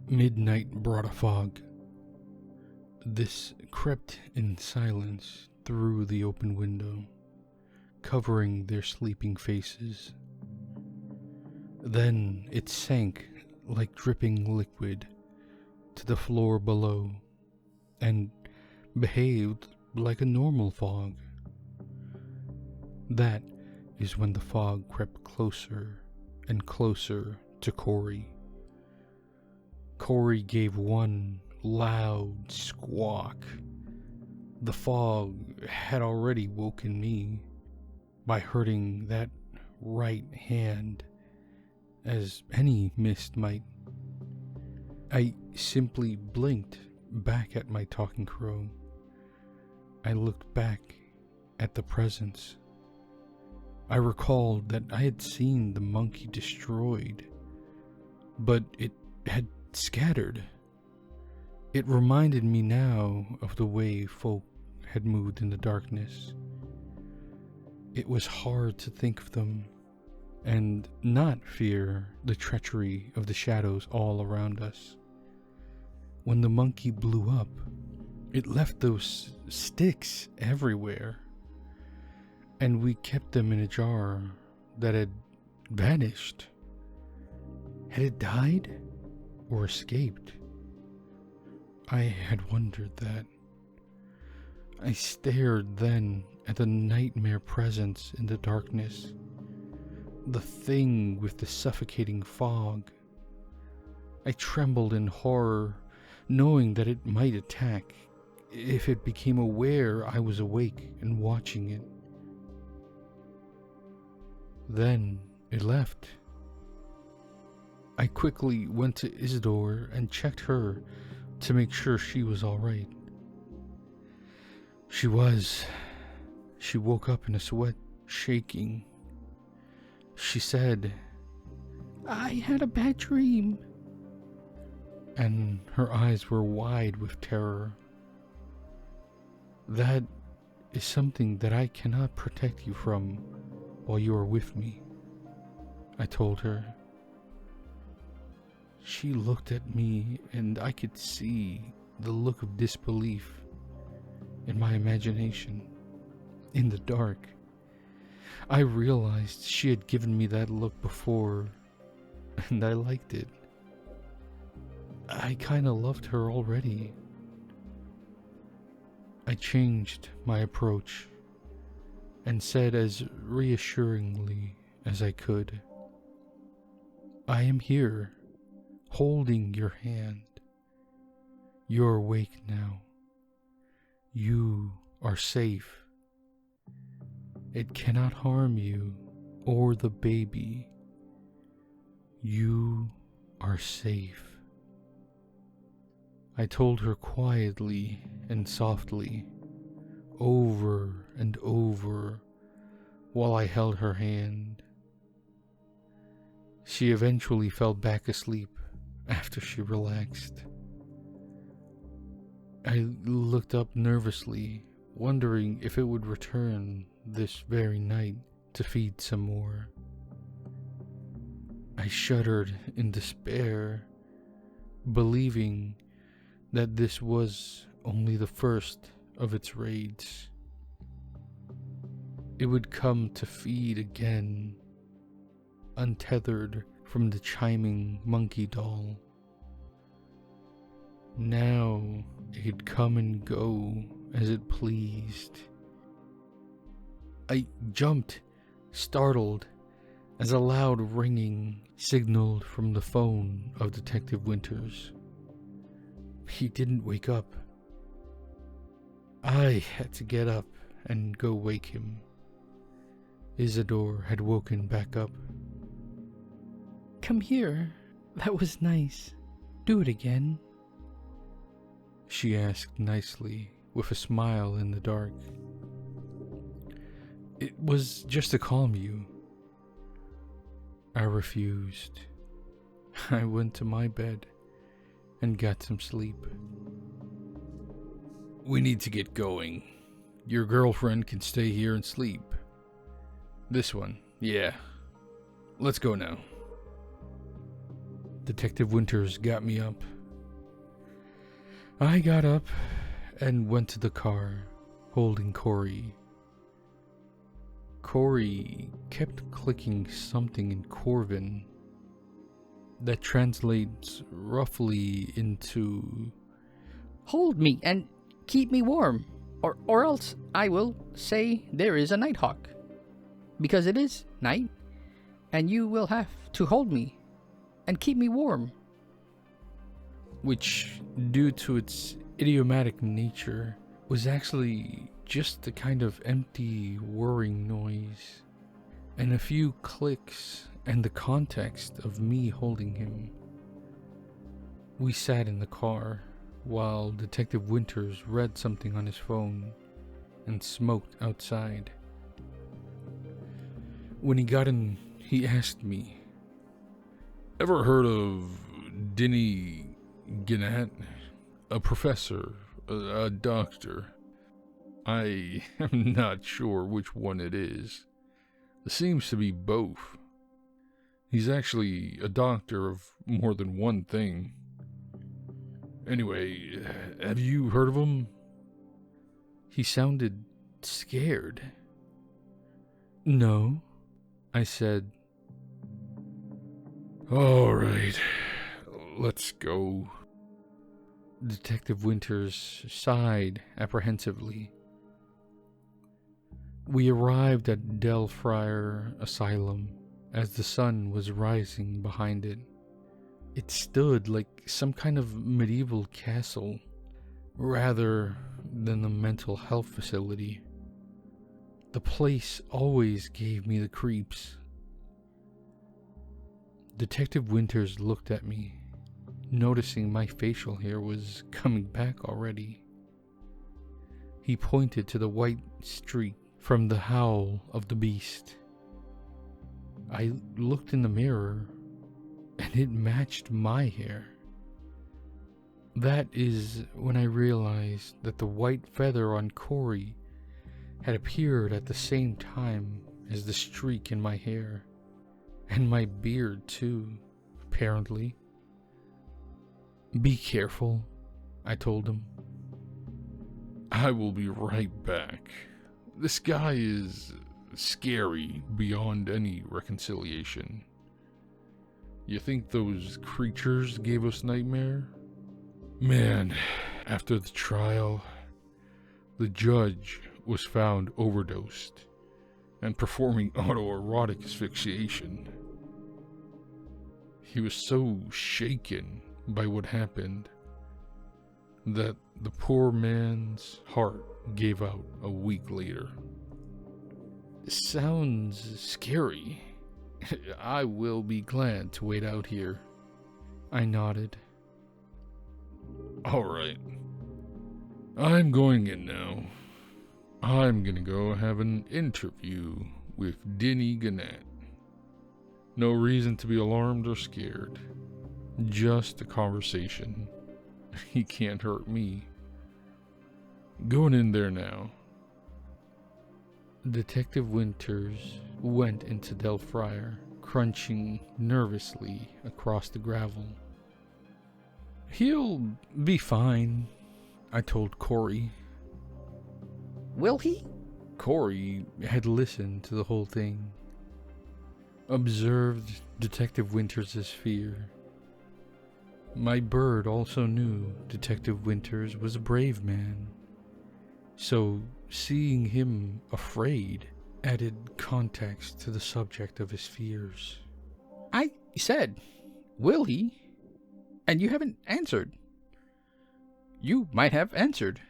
Midnight brought a fog. This crept in silence through the open window, covering their sleeping faces. Then it sank like dripping liquid to the floor below and behaved like a normal fog. That is when the fog crept closer and closer to Cory. Cory gave one loud squawk. The fog had already woken me by hurting that right hand, as any mist might. I simply blinked back at my talking crow. I looked back at the presence. I recalled that I had seen the monkey destroyed, but it had scattered. It reminded me now of the way folk had moved in the darkness. It was hard to think of them and not fear the treachery of the shadows all around us. When the monkey blew up, it left those sticks everywhere, and we kept them in a jar that had vanished. Had it died or escaped? I had wondered that. I stared then at the nightmare presence in the darkness, the thing with the suffocating fog. I trembled in horror, knowing that it might attack if it became aware I was awake and watching it. Then it left. I quickly went to Isidore and checked her to make sure she was all right. She was. She woke up in a sweat, shaking. She said, "I had a bad dream." And her eyes were wide with terror. "That is something that I cannot protect you from while you are with me," I told her. She looked at me, and I could see the look of disbelief in my imagination. In the dark, I realized she had given me that look before, and I liked it. I kinda loved her already. I changed my approach and said as reassuringly as I could, "I am here, holding your hand. You're awake now. You are safe. It cannot harm you or the baby. You are safe." I told her quietly and softly, over and over, while I held her hand. She eventually fell back asleep after she relaxed. I looked up nervously, wondering if it would return this very night to feed some more. I shuddered in despair, believing that this was only the first of its raids. It would come to feed again, untethered from the chiming monkey doll. Now it could come and go as it pleased. I jumped, startled, as a loud ringing signaled from the phone of Detective Winters. He didn't wake up. I had to get up and go wake him. Isidore had woken back up. "Come here. That was nice. Do it again," she asked nicely, with a smile in the dark. "It was just to calm you." I refused. I went to my bed and got some sleep. "We need to get going. Your girlfriend can stay here and sleep. This one, yeah. Let's go now." Detective Winters got me up I got up and went to the car, holding Cory. Cory kept clicking something in Corvin that translates roughly into Hold me and keep me warm, or else I will say there is a nighthawk. Because it is night, and you will have to hold me and keep me warm. which, due to its idiomatic nature, was actually just the kind of empty, whirring noise, and a few clicks and the context of me holding him. We sat in the car while Detective Winters read something on his phone and smoked outside. When he got in, he asked me, "Ever heard of Denny Gannett? A professor, a doctor? I am not sure which one it is. It seems to be both. He's actually a doctor of more than one thing. Anyway, have you heard of him?" He sounded scared. "No," I said. "All right, let's go." Detective Winters sighed apprehensively. We arrived at Del Friar Asylum as the sun was rising behind it. It stood like some kind of medieval castle, rather than a mental health facility. The place always gave me the creeps. Detective Winters looked at me, noticing my facial hair was coming back already. He pointed to the white streak from the howl of the beast. I looked in the mirror, and it matched my hair. That is when I realized that the white feather on Cory had appeared at the same time as the streak in my hair, and my beard too, apparently. "Be careful," I told him. "I will be right back. This guy is scary beyond any reconciliation. You think those creatures gave us nightmare? Man, after the trial, the judge was found overdosed and performing autoerotic asphyxiation. He was so shaken by what happened that the poor man's heart gave out a week later." "Sounds scary. I will be glad to wait out here." I nodded. "All right. I'm going in now. I'm gonna go have an interview with Denny Gannett. No reason to be alarmed or scared. Just a conversation. He can't hurt me. Going in there now." Detective Winters went into Del Friar, crunching nervously across the gravel. "He'll be fine," I told Cory. Will he? Cory had listened to the whole thing, observed Detective Winters' fear. My bird also knew Detective Winters was a brave man, so seeing him afraid added context to the subject of his fears. I said, will he? And you haven't answered. You might have answered.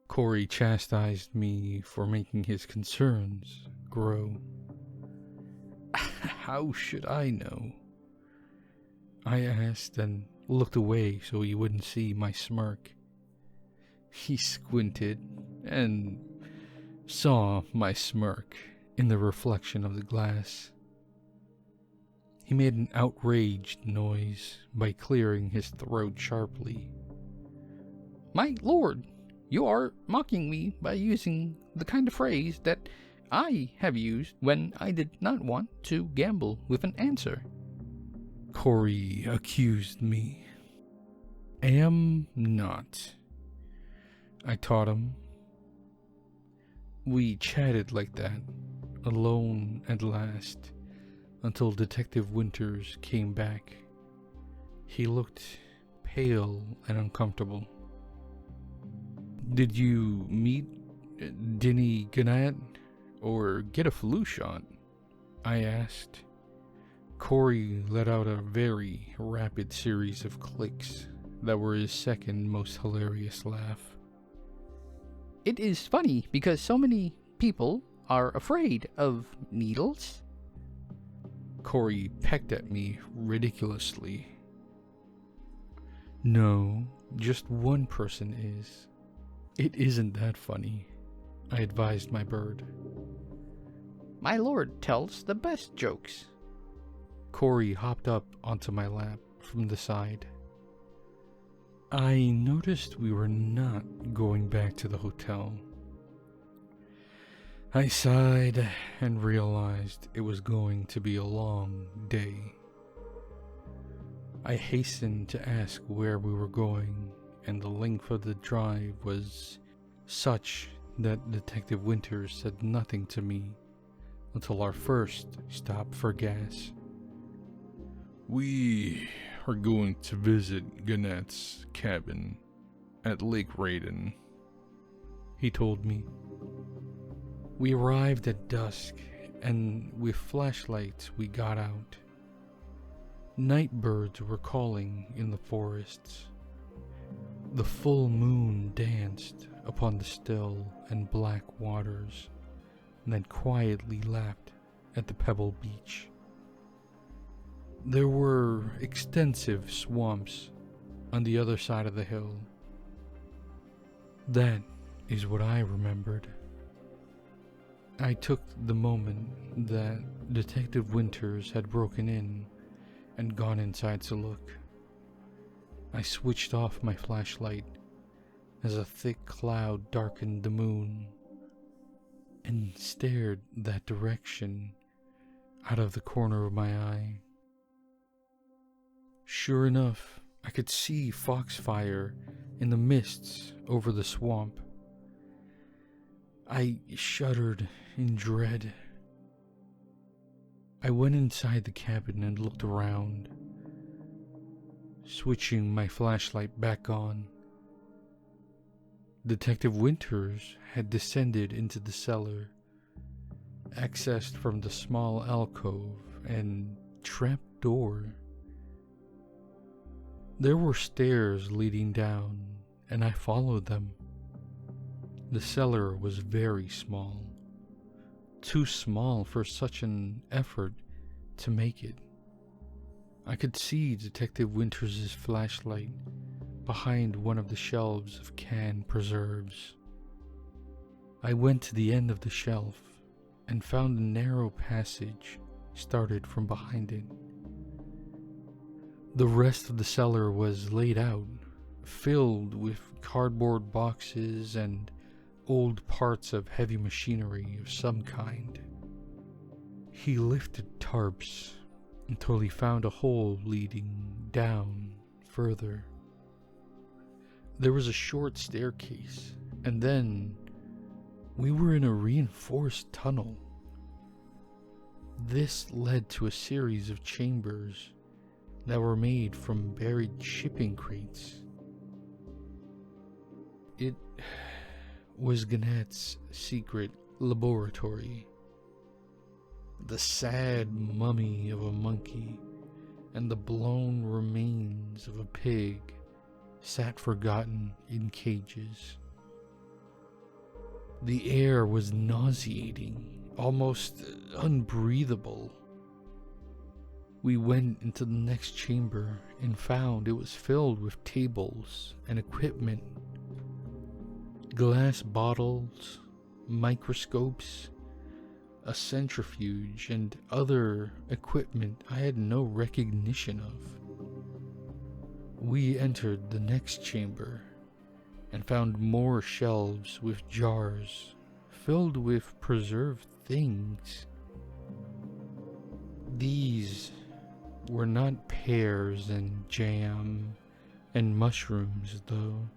Cory chastised me for making his concerns grow. How should I know? I asked and looked away so he wouldn't see my smirk. He squinted and saw my smirk in the reflection of the glass. He made an outraged noise by clearing his throat sharply. My lord, you are mocking me by using the kind of phrase that I have used when I did not want to gamble with an answer. Cory accused me. Am not. I taught him. We chatted like that, alone at last, until Detective Winters came back. He looked pale and uncomfortable. "Did you meet Denny Gannett or get a flu shot?" I asked. Cory let out a very rapid series of clicks that were his second most hilarious laugh. It is funny because so many people are afraid of needles. Cory pecked at me ridiculously. "No, just one person is. It isn't that funny," I advised my bird. My lord tells the best jokes. Cory hopped up onto my lap from the side. I noticed we were not going back to the hotel. I sighed and realized it was going to be a long day. I hastened to ask where we were going, and the length of the drive was such that Detective Winters said nothing to me until our first stop for gas. "We are going to visit Gannett's cabin at Lake Raiden," he told me. We arrived at dusk, and with flashlights we got out. Night birds were calling in the forests. The full moon danced upon the still and black waters, and then quietly lapped at the pebble beach. There were extensive swamps on the other side of the hill. That is what I remembered. I took the moment that Detective Winters had broken in and gone inside to look. I switched off my flashlight as a thick cloud darkened the moon and stared that direction out of the corner of my eye. Sure enough, I could see foxfire in the mists over the swamp. I shuddered in dread. I went inside the cabin and looked around, switching my flashlight back on. Detective Winters had descended into the cellar, accessed from the small alcove and trap door. There were stairs leading down, and I followed them. The cellar was very small, too small for such an effort to make it. I could see Detective Winters' flashlight behind one of the shelves of canned preserves. I went to the end of the shelf and found a narrow passage started from behind it. The rest of the cellar was laid out, filled with cardboard boxes and old parts of heavy machinery of some kind. He lifted tarps until he found a hole leading down further. There was a short staircase, and then we were in a reinforced tunnel. This led to a series of chambers that were made from buried shipping crates. It was Gannett's secret laboratory. The sad mummy of a monkey and the blown remains of a pig sat forgotten in cages. The air was nauseating, almost unbreathable. We went into the next chamber and found it was filled with tables and equipment. Glass bottles, microscopes, a centrifuge, and other equipment I had no recognition of. We entered the next chamber and found more shelves with jars filled with preserved things. These were not pears and jam and mushrooms, though.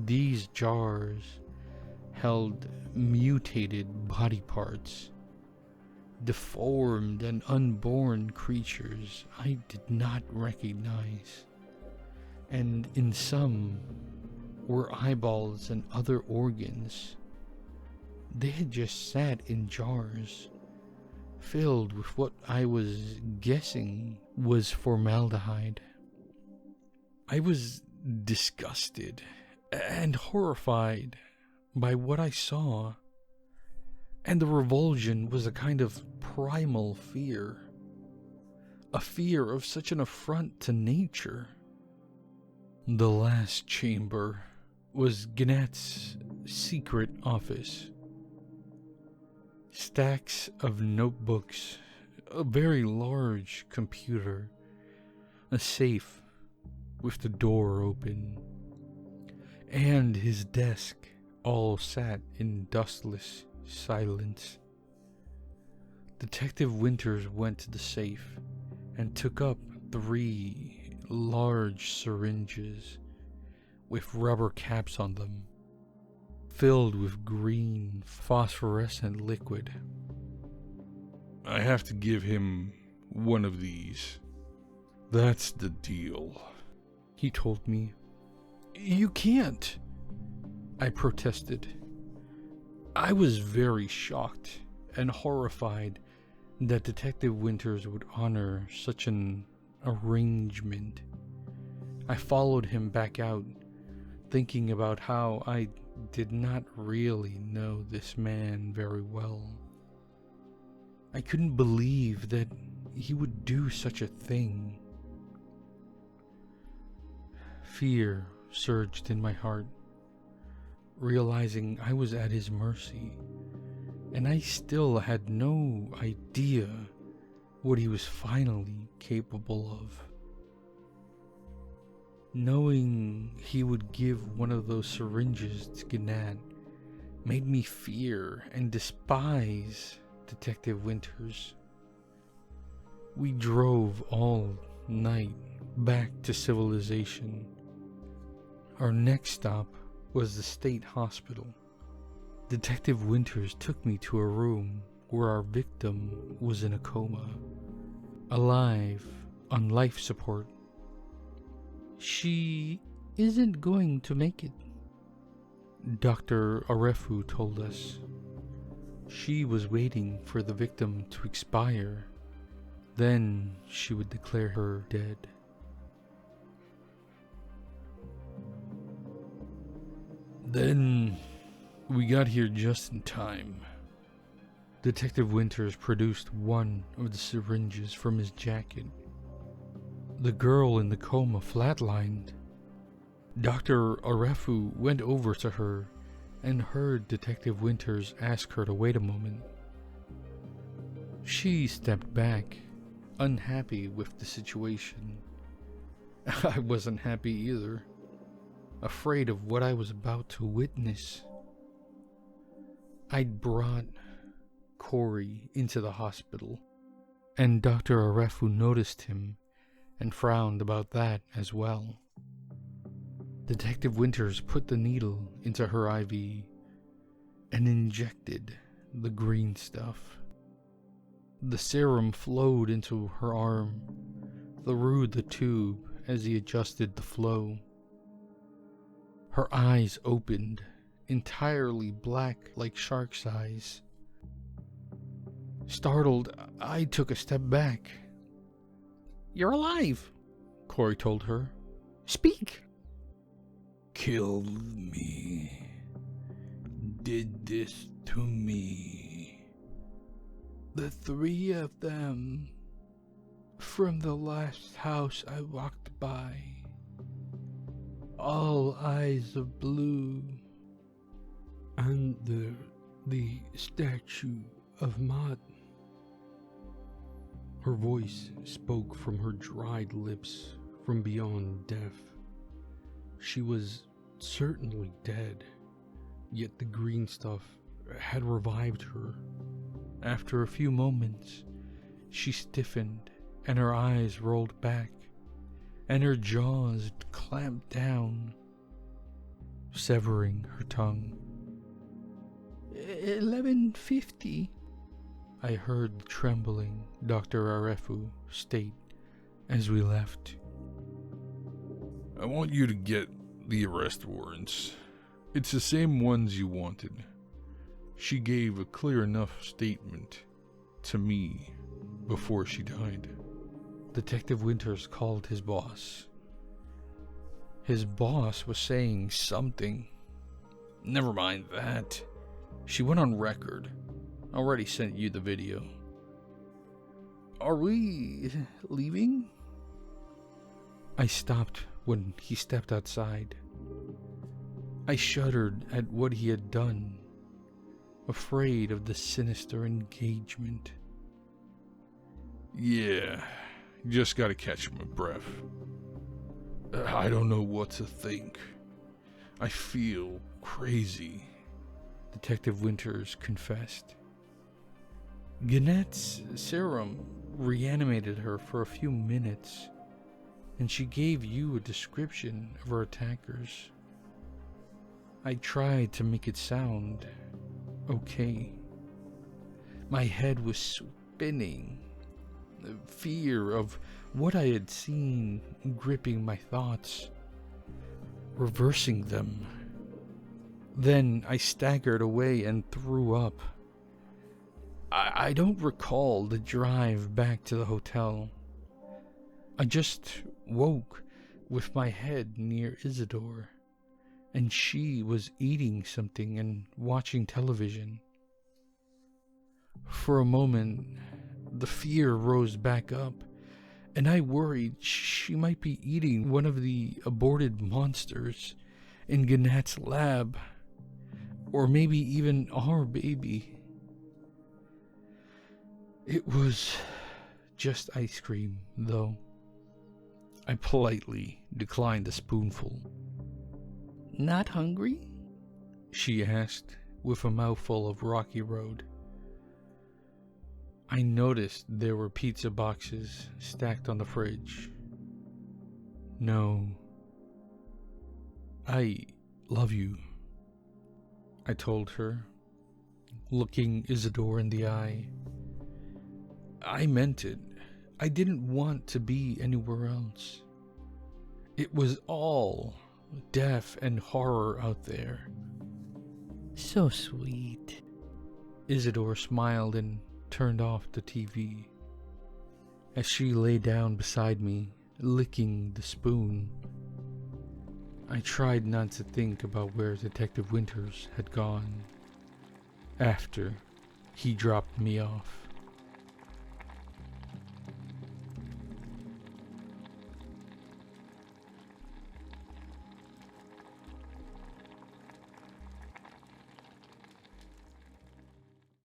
These jars held mutated body parts, deformed and unborn creatures I did not recognize, and in some were eyeballs and other organs. They had just sat in jars, filled with what I was guessing was formaldehyde. I was disgusted and horrified by what I saw, and the revulsion was a kind of primal fear, a fear of such an affront to nature. The last chamber was Gnat's secret office. Stacks of notebooks, a very large computer, a safe with the door open, and his desk all sat in dustless silence. Detective Winters went to the safe and took up 3 large syringes with rubber caps on them, filled with green phosphorescent liquid. "I have to give him one of these. That's the deal," he told me. "You can't," I protested. I was very shocked and horrified that Detective Winters would honor such an arrangement. I followed him back out, thinking about how I did not really know this man very well. I couldn't believe that he would do such a thing. Fear surged in my heart, realizing I was at his mercy, and I still had no idea what he was finally capable of. Knowing he would give one of those syringes to Gnat made me fear and despise Detective Winters. We drove all night back to civilization. Our next stop was the state hospital. Detective Winters took me to a room where our victim was in a coma, alive on life support. "She isn't going to make it," Dr. Arefu told us. She was waiting for the victim to expire. Then she would declare her dead. Then we got here just in time. Detective Winters produced one of the syringes from his jacket. The girl in the coma flatlined. Dr. Arefu went over to her and heard Detective Winters ask her to wait a moment. She stepped back, unhappy with the situation. I wasn't happy either, afraid of what I was about to witness. I'd brought Cory into the hospital, and Dr. Arefu noticed him and frowned about that as well. Detective Winters put the needle into her IV and injected the green stuff. The serum flowed into her arm, through the tube as he adjusted the flow. Her eyes opened, entirely black like shark's eyes. Startled, I took a step back. "You're alive," Cory told her. "Speak." "Killed me. Did this to me. The 3 of them. From the last house I walked by. All eyes of blue. And the statue of Maud." Her voice spoke from her dried lips from beyond death. She was certainly dead, yet the green stuff had revived her. After a few moments, she stiffened and her eyes rolled back, and her jaws clamped down. severing her tongue. 11:50. I heard the trembling Dr. Arefu state as we left. I want you to get the arrest warrants. It's the same ones you wanted. She gave a clear enough statement to me before she died. Detective Winters called his boss. His boss was saying something. Never mind that. She went on record. Already sent you the video. Are we leaving? I stopped when he stepped outside. I shuddered at what he had done, afraid of the sinister engagement. Yeah, just gotta catch my breath. I don't know what to think. I feel crazy. Detective Winters confessed. Gannett's serum reanimated her for a few minutes, and she gave you a description of her attackers. I tried to make it sound okay. My head was spinning. The fear of what I had seen gripping my thoughts, reversing them. Then I staggered away and threw up. I don't recall the drive back to the hotel. I just woke with my head near Isidore, and she was eating something and watching television. For a moment, the fear rose back up, and I worried she might be eating one of the aborted monsters in Gannett's lab, or maybe even our baby. It was just ice cream, though. I politely declined the spoonful. Not hungry? She asked with a mouthful of Rocky Road. I noticed there were pizza boxes stacked on the fridge. No. I love you, I told her, looking Isidore in the eye. I meant it. I didn't want to be anywhere else. It was all death and horror out there. So sweet. Isidore smiled and turned off the TV. As she lay down beside me, licking the spoon, I tried not to think about where Detective Winters had gone after he dropped me off.